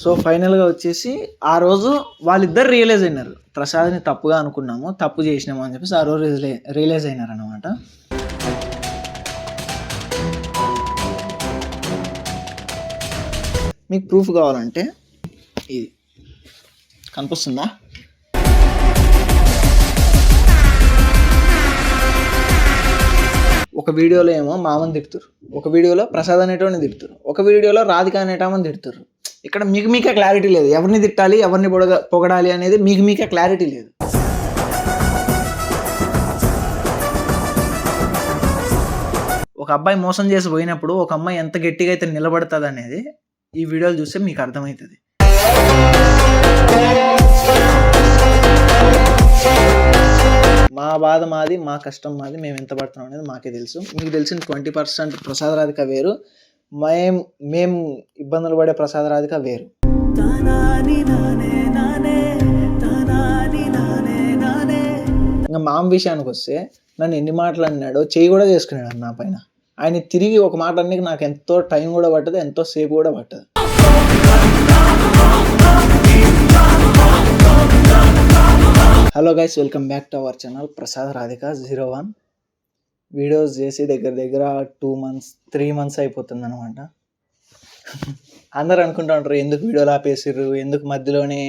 So ఫైనల్గా వచ్చేసి ఆ రోజు వాళ్ళిద్దరు రియలైజ్ అయినారు, ప్రసాద్ని తప్పుగా అనుకున్నాము, తప్పు చేసినాము అని చెప్పేసి ఆ రోజు రియలైజ్ అయినారు అనమాట. మీకు ప్రూఫ్ కావాలంటే ఇది కనిపిస్తుందా? ఒక వీడియోలో ఏమో మామని తిడుతురు, ఒక వీడియోలో ప్రసాద్ అనేటోని తిడుతురు, ఒక వీడియోలో రాధిక అనేటామని తిడుతురు. ఇక్కడ మీకే క్లారిటీ లేదు, ఎవరిని తిట్టాలి ఎవరిని పొగడాలి అనేది మీకే క్లారిటీ లేదు. ఒక అబ్బాయి మోసం చేసి పోయినప్పుడు ఒక అమ్మాయి ఎంత గట్టిగా అయితే నిలబడుతుంది అనేది ఈ వీడియోలు చూస్తే మీకు అర్థమవుతుంది. మా బాధ మాది, మా కష్టం మాది, మేము ఎంత పడుతున్నాం అనేది మాకే తెలుసు. మీకు తెలిసిన 20% ప్రసాద్ రాధిక వేరు, మేము ఇబ్బందులు పడే ప్రసాద్ రాధిక వేరు. ఇంకా మామ విషయానికి వస్తే నన్ను ఎన్ని మాటలు అన్నాడో చెయ్యి కూడా చేసుకున్నాడు నా పైన. ఆయన తిరిగి ఒక మాట అన్నీ నాకు ఎంతో టైం కూడా పట్టదు, ఎంతో సేపు కూడా పట్టదు. Hello guys, welcome back to our channel Prasad Radhika 01. Videos చేసి దగ్గర 2 months 3 months అయిపోతుంది అనమాట. అందరు అనుకుంటూ ఉంటారు ఎందుకు వీడియోలు ఆపేసిర్రు, ఎందుకు మధ్యలోనే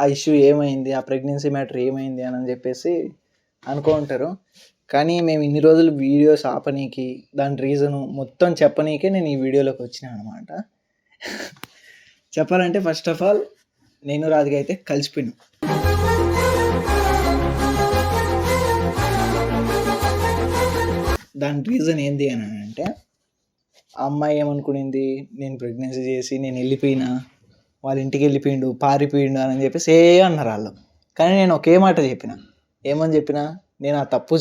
ఆ ఇష్యూ ఏమైంది, ఆ ప్రెగ్నెన్సీ మ్యాటర్ ఏమైంది అని చెప్పేసి అనుకుంటారు. కానీ మేము ఇన్ని రోజులు వీడియోస్ ఆపనీకి, దాని రీజను మొత్తం చెప్పనీకే నేను ఈ వీడియోలోకి వచ్చినా అనమాట. చెప్పాలంటే ఫస్ట్ ఆఫ్ ఆల్ నేను రాధిక అయితే కలిసిపోయినాం. దాని రీజన్ ఏంటి అని అంటే, ఆ అమ్మాయి ఏమనుకునింది, నేను ప్రెగ్నెన్సీ చేసి నేను వెళ్ళిపోయినా, వాళ్ళ ఇంటికి వెళ్ళిపోయిండు, పారిపోయిండు అని చెప్పేసి అన్నారు వాళ్ళు. కానీ నేను ఒకే మాట చెప్పిన, ఏమని చెప్పినా, నేను ఆ తప్పు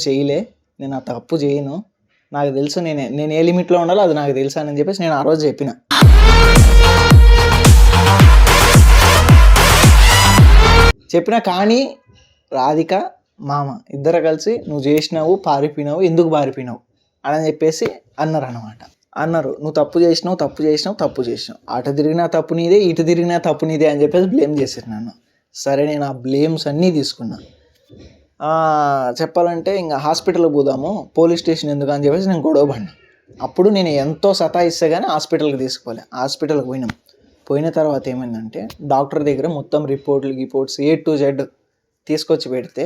చేయను, నాకు తెలుసు నేను ఏ లిమిట్లో ఉండాలో అది నాకు తెలుసు అని చెప్పేసి నేను ఆ రోజు చెప్పిన. కానీ రాధిక మామ ఇద్దరు కలిసి నువ్వు చేసినావు, పారిపోయినావు, ఎందుకు పారిపోయినావు అని చెప్పేసి అన్నారు. నువ్వు తప్పు చేసినావు, అటు తిరిగినా తప్పు నీదే, ఇటు తిరిగినా తప్పు నీదే అని చెప్పేసి బ్లేమ్ చేశారు నన్ను. సరే, నేను ఆ బ్లేమ్స్ అన్నీ తీసుకున్నా. చెప్పాలంటే ఇంకా హాస్పిటల్కి పోదాము, పోలీస్ స్టేషన్ ఎందుకు అని చెప్పేసి నేను గొడవ పడినా. అప్పుడు నేను ఎంతో సతాయిస్తే కానీ హాస్పిటల్కి తీసుకోవాలి. హాస్పిటల్కి పోయిన తర్వాత ఏమైందంటే, డాక్టర్ దగ్గర మొత్తం రిపోర్ట్స్ A to Z తీసుకొచ్చి పెడితే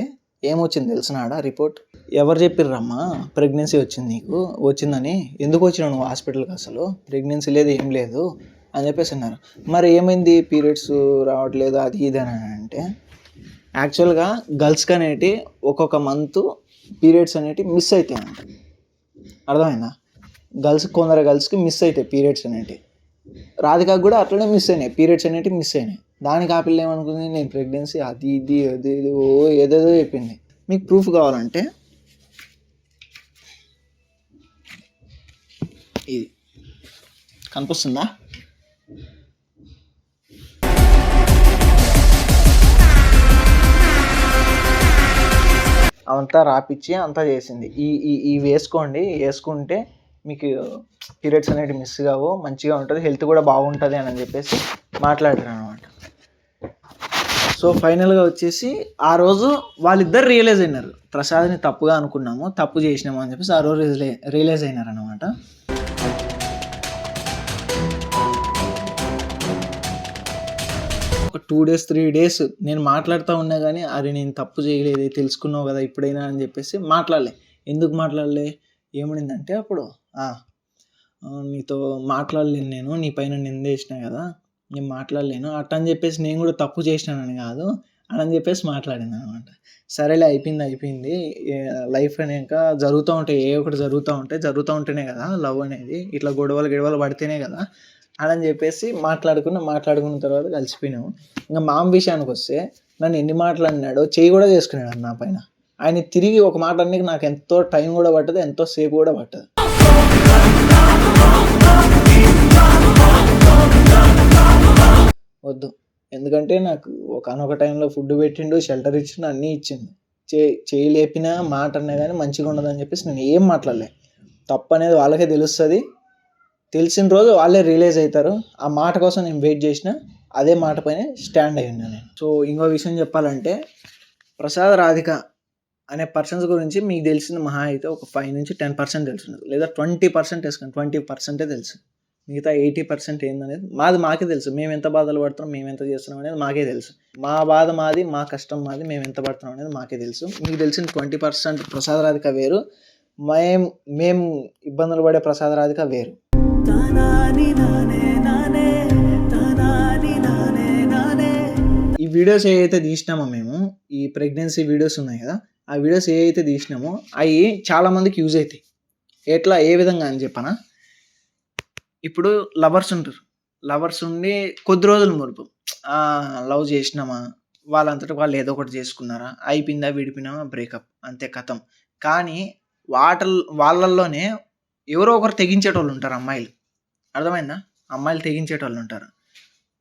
ఏమొచ్చింది తెలిసినాడా రిపోర్ట్? ఎవరు చెప్పిర్రమ్మా ప్రెగ్నెన్సీ వచ్చిందని, ఎందుకు వచ్చినావు నువ్వు హాస్పిటల్కి, అసలు ప్రెగ్నెన్సీ లేదు ఏం లేదు అని చెప్పేసి అన్నారు. మరి ఏమైంది, పీరియడ్స్ రావట్లేదు అది ఇది అని అంటే, యాక్చువల్గా గర్ల్స్కి అనేటి ఒక్కొక్క మంత్ పీరియడ్స్ అనేటివి మిస్ అవుతాయి అంట. అర్థమైందా? కొందరు గర్ల్స్కి మిస్ అవుతాయి పీరియడ్స్ అనేటివి. రాధికకు కూడా అట్లనే మిస్ అయినాయి, పీరియడ్స్ అనేటివి మిస్ అయినాయి. దానికి ఆ పిల్ల ఏమనుకుంది, నేను ప్రెగ్నెన్సీ అది ఇది ఏదేదో చెప్పింది. మీకు ప్రూఫ్ కావాలంటే ఇది కనిపిస్తుందా? అంతా రాపిచ్చి అంతా చేసింది. ఈ వేసుకుంటే మీకు పీరియడ్స్ అనేవి మిస్ కావు, మంచిగా ఉంటుంది, హెల్త్ కూడా బాగుంటుంది అని చెప్పేసి మాట్లాడారు అనమాట. సో ఫైనల్గా వచ్చేసి ఆ రోజు వాళ్ళిద్దరు రియలైజ్ అయినారు, ప్రసాద్ని తప్పుగా అనుకున్నాము, తప్పు చేసినాము అని చెప్పేసి ఆ రోజు రియలైజ్ అయినారు అనమాట. ఒక 2 days 3 days నేను మాట్లాడుతూ ఉన్నా కానీ, అది నేను తప్పు చేయలేదు, తెలుసుకున్నావు కదా ఇప్పుడైనా అని చెప్పేసి మాట్లాడలే. ఎందుకు మాట్లాడలే, ఏమనిందంటే అప్పుడు నీతో మాట్లాడలేను, నేను నీ పైన నిందేసినా కదా, నేను మాట్లాడలేను అట్ట అని చెప్పేసి, నేను కూడా తప్పు చేసినానని కాదు అని చెప్పేసి మాట్లాడింది అనమాట. సరేలే, అయిపోయింది, లైఫ్ అనేక జరుగుతూ ఉంటాయి, ఒకటి జరుగుతూ ఉంటేనే కదా లవ్ అనేది, ఇట్లా గొడవలు పడితేనే కదా అని చెప్పేసి మాట్లాడుకున్న తర్వాత కలిసిపోయినాము. ఇంకా మామ విషయానికి వస్తే నన్ను ఎన్ని మాటలు అన్నాడో చెయ్యి కూడా చేసుకున్నాడు నా పైన. ఆయన తిరిగి ఒక మాట అన్నీ నాకు ఎంతో టైం కూడా పట్టదు, ఎంతో సేపు కూడా పట్టదు. వద్దు, ఎందుకంటే నాకు ఒకనొక టైంలో ఫుడ్ పెట్టిండు, షెల్టర్ ఇచ్చిండు, అన్నీ ఇచ్చిండు. చేయలేపిన మాట అన్నా కానీ మంచిగా ఉండదని చెప్పేసి నేను ఏం మాట్లాడలే. తప్పు అనేది వాళ్ళకే తెలుస్తుంది, తెలిసిన రోజు వాళ్ళే రియలైజ్ అవుతారు. ఆ మాట కోసం నేను వెయిట్ చేసిన, అదే మాట పైన స్టాండ్ అయి ఉన్నాను నేను. సో ఇంకో విషయం చెప్పాలంటే ప్రసాద్ రాధిక అనే పర్సన్స్ గురించి మీకు తెలిసిన మహా అయితే ఒక 5 నుంచి 10% తెలుసు, లేదా 20% వేసుకోండి, 20% తెలుసు. మిగతా 80% ఏందనేది మాకే తెలుసు. మేము ఎంత బాధలు పడుతున్నాం, మేము ఎంత చేస్తున్నాం అనేది మాకే తెలుసు. మా బాధ మాది, మా కష్టం మాది, మేము ఎంత పడుతున్నాం అనేది మాకే తెలుసు. మీకు తెలిసిన 20% ప్రసాద్ రాధిక వేరు, మేము ఇబ్బందులు పడే ప్రసాద్ రాధిక వేరు. ఈ వీడియోస్ ఏవైతే తీసినామో మేము, ఈ ప్రెగ్నెన్సీ వీడియోస్ ఉన్నాయి కదా, ఆ వీడియోస్ ఏవైతే తీసినామో అవి చాలామందికి యూజ్ అవుతాయి. ఎట్లా, ఏ విధంగా అని చెప్పనా, ఇప్పుడు లవర్స్ ఉంటారు, లవర్స్ ఉండి కొద్ది రోజుల మురుపు లవ్ చేసినామా, వాళ్ళంతటా వాళ్ళు ఏదో ఒకటి చేసుకున్నారా, అయిపోయిందా, విడిపోయినామా, బ్రేకప్, అంతే కథం. కానీ వాళ్ళల్లోనే ఎవరో ఒకరు తెగించేటోళ్ళు ఉంటారు, అమ్మాయిలు. అర్థమైందా? అమ్మాయిలు తెగించేటోళ్ళు ఉంటారు.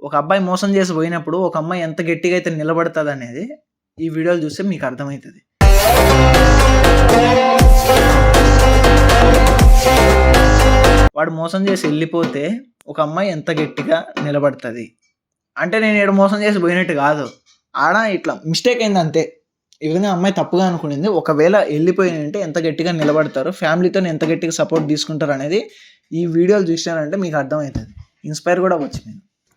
ఒక అబ్బాయి మోసం చేసి పోయినప్పుడు ఒక అమ్మాయి ఎంత గట్టిగా అయితే నిలబడుతుంది అనేది ఈ వీడియోలు చూస్తే మీకు అర్థమవుతుంది. వాడు మోసం చేసి వెళ్ళిపోతే ఒక అమ్మాయి ఎంత గట్టిగా నిలబడుతుంది అంటే, నేను ఇక్కడ మోసం చేసి పోయినట్టు కాదు, ఆడ ఇట్లా మిస్టేక్ అయింది అంతే. ఈ విధంగా అమ్మాయి తప్పుగా అనుకునింది, ఒకవేళ వెళ్ళిపోయినంటే ఎంత గట్టిగా నిలబడతారు, ఫ్యామిలీతో ఎంత గట్టిగా సపోర్ట్ తీసుకుంటారు అనేది ఈ వీడియోలు చూసినారంటే మీకు అర్థమవుతుంది. ఇన్స్పైర్ కూడా అవ్వచ్చు.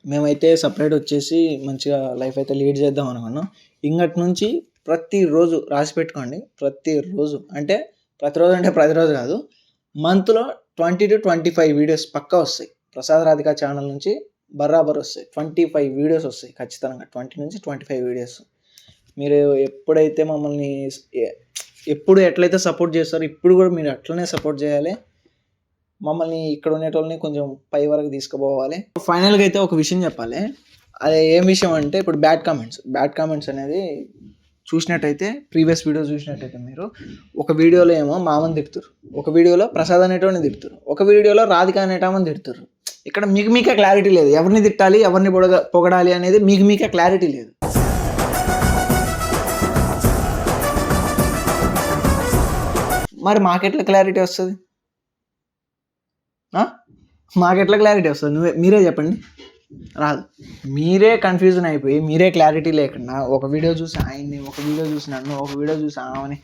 మేమైతే సపరేట్ వచ్చేసి మంచిగా లైఫ్ అయితే లీడ్ చేద్దాం అనుకున్నాం. ఇంకటి నుంచి ప్రతిరోజు రాసి పెట్టుకోండి, ప్రతిరోజు అంటే ప్రతిరోజు కాదు, మంత్లో 20 to 25 వీడియోస్ పక్కా వస్తాయి. ప్రసాద్ రాధిక ఛానల్ నుంచి బరాబర్ వస్తాయి, 25 వీడియోస్ వస్తాయి ఖచ్చితంగా, 20 నుంచి 25 వీడియోస్. మీరు ఎప్పుడైతే మమ్మల్ని ఎప్పుడు ఎట్లయితే సపోర్ట్ చేస్తారో ఇప్పుడు కూడా మీరు అట్లనే సపోర్ట్ చేయాలి. మమ్మల్ని ఇక్కడ ఉండేటోళ్ళని కొంచెం పై వరకు తీసుకుపోవాలి. ఫైనల్గా అయితే ఒక విషయం చెప్పాలి. అది ఏం విషయం అంటే, ఇప్పుడు బ్యాడ్ కామెంట్స్ అనేది చూసినట్టయితే, ప్రీవియస్ వీడియో చూసినట్టయితే మీరు ఒక వీడియోలో ఏమో మామని తిడుతురు, ఒక వీడియోలో ప్రసాద్ అనేటోని తిడుతురు, ఒక వీడియోలో రాధిక అనేటమని తిడుతురు. ఇక్కడ మీకే క్లారిటీ లేదు, ఎవరిని తిట్టాలి, ఎవరిని పొగడాలి అనేది మీకే క్లారిటీ లేదు. మరి మాకెట్లా క్లారిటీ వస్తుంది? మాకెట్లా క్లారిటీ వస్తుంది? మీరే చెప్పండి. రాదు. మీరే కన్ఫ్యూజన్ అయిపోయి, మీరే క్లారిటీ లేకుండా ఒక వీడియో చూసి ఆయన్ని, ఒక వీడియో చూసి నన్ను, ఒక వీడియో చూసి ఆమెని,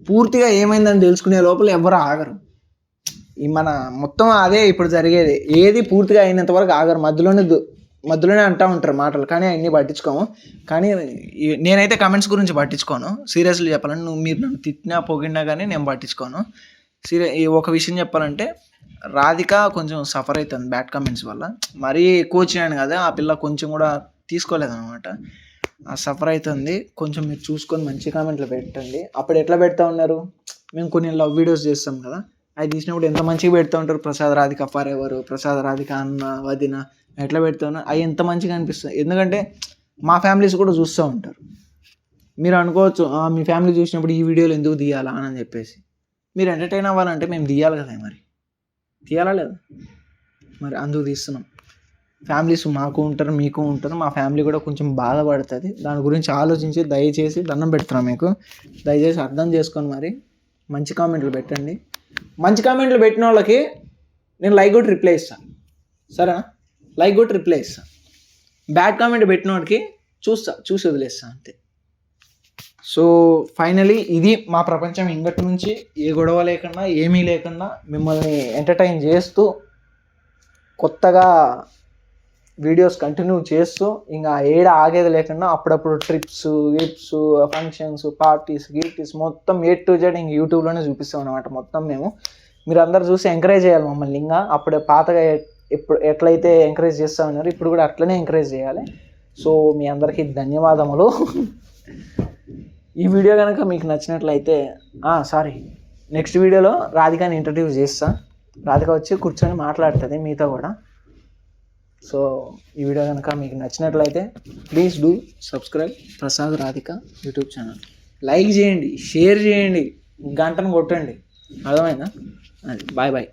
పూర్తిగా ఏమైందని తెలుసుకునే లోపల ఎవరు ఆగరు. మన మొత్తం అదే ఇప్పుడు జరిగేది. ఏది పూర్తిగా అయినంత వరకు ఆగరు, మధ్యలోనే అంటూ ఉంటారు మాటలు, కానీ అన్నీ పట్టించుకోము. కానీ నేనైతే కమెంట్స్ గురించి పట్టించుకోను, సీరియస్లీ చెప్పాలని. మీరు నన్ను తిట్టినా పొగిడినా కానీ నేను పట్టించుకోను. ఒక విషయం చెప్పాలంటే, రాధిక కొంచెం సఫర్ అవుతుంది బ్యాడ్ కామెంట్స్ వల్ల. మరీ ఎక్కువ వచ్చినాను కదా, ఆ పిల్ల కొంచెం కూడా తీసుకోలేదన్నమాట, సఫర్ అవుతుంది. కొంచెం మీరు చూసుకొని మంచి కామెంట్లు పెట్టండి. అప్పుడు ఎట్లా పెడతా ఉన్నారు, మేము కొన్ని లవ్ వీడియోస్ చేస్తాం కదా, అది తీసినప్పుడు ఎంత మంచిగా పెడతా ఉంటారు, ప్రసాద్ రాధిక ఫర్ ఎవర్, ప్రసాద్ రాధిక అన్న, వదిన, ఎట్లా పెడతా ఉన్నారు, అవి ఎంత మంచిగా అనిపిస్తుంది. ఎందుకంటే మా ఫ్యామిలీస్ కూడా చూస్తూ ఉంటారు. మీరు అనుకోవచ్చు, మీ ఫ్యామిలీ చూసినప్పుడు ఈ వీడియోలు ఎందుకు తీయాలా అని చెప్పేసి. మీరు ఎంటర్టైన్ అవ్వాలంటే మేము తీయాలి కదా, మరి తీయాలా లేదా? మరి అందుకు తీస్తున్నాం. ఫ్యామిలీస్ మాకు ఉంటారు, మీకు ఉంటారు, మా ఫ్యామిలీ కూడా కొంచెం బాధపడుతుంది. దాని గురించి ఆలోచించి దయచేసి దండం పెడుతున్నాం మీకు, దయచేసి అర్థం చేసుకొని మరి మంచి కామెంట్లు పెట్టండి. మంచి కామెంట్లు పెట్టిన వాళ్ళకి నేను లైక్ కొట్టి రిప్లై ఇస్తాను, సరేనా? లైక్ కొట్టి రిప్లై ఇస్తాను. బ్యాడ్ కామెంట్ పెట్టిన వాడికి చూసి వదిలేస్తాను అంతే. సో ఫైనలీ ఇది మా ప్రపంచం. ఇంకటి నుంచి ఏ గొడవ లేకుండా, ఏమీ లేకుండా మిమ్మల్ని ఎంటర్టైన్ చేస్తూ, కొత్తగా వీడియోస్ కంటిన్యూ చేస్తూ, ఇంకా ఆగేది లేకుండా అప్పుడప్పుడు ట్రిప్స్, ఫంక్షన్స్, పార్టీస్ మొత్తం A to Z ఇంక యూట్యూబ్లోనే చూపిస్తాం అన్నమాట. మొత్తం మీరు అందరు చూసి ఎంకరేజ్ చేయాలి మమ్మల్ని. ఇంకా అప్పుడే పాతగా ఎట్లయితే ఎంకరేజ్ చేస్తూ ఉన్నారు, ఇప్పుడు కూడా అట్లనే ఎంకరేజ్ చేయాలి. సో మీ అందరికీ ధన్యవాదములు. ఈ వీడియో కనుక మీకు నచ్చినట్లయితే, నెక్స్ట్ వీడియోలో రాధికాని ఇంట్రడ్యూస్ చేస్తా. రాధిక వచ్చి కూర్చొని మాట్లాడుతుంది మీతో కూడా. సో ఈ వీడియో కనుక మీకు నచ్చినట్లయితే please do subscribe Prasad Radhika YouTube channel. Like చేయండి, షేర్ చేయండి, గంటను కొట్టండి. అర్థమైందా? అది బాయ్.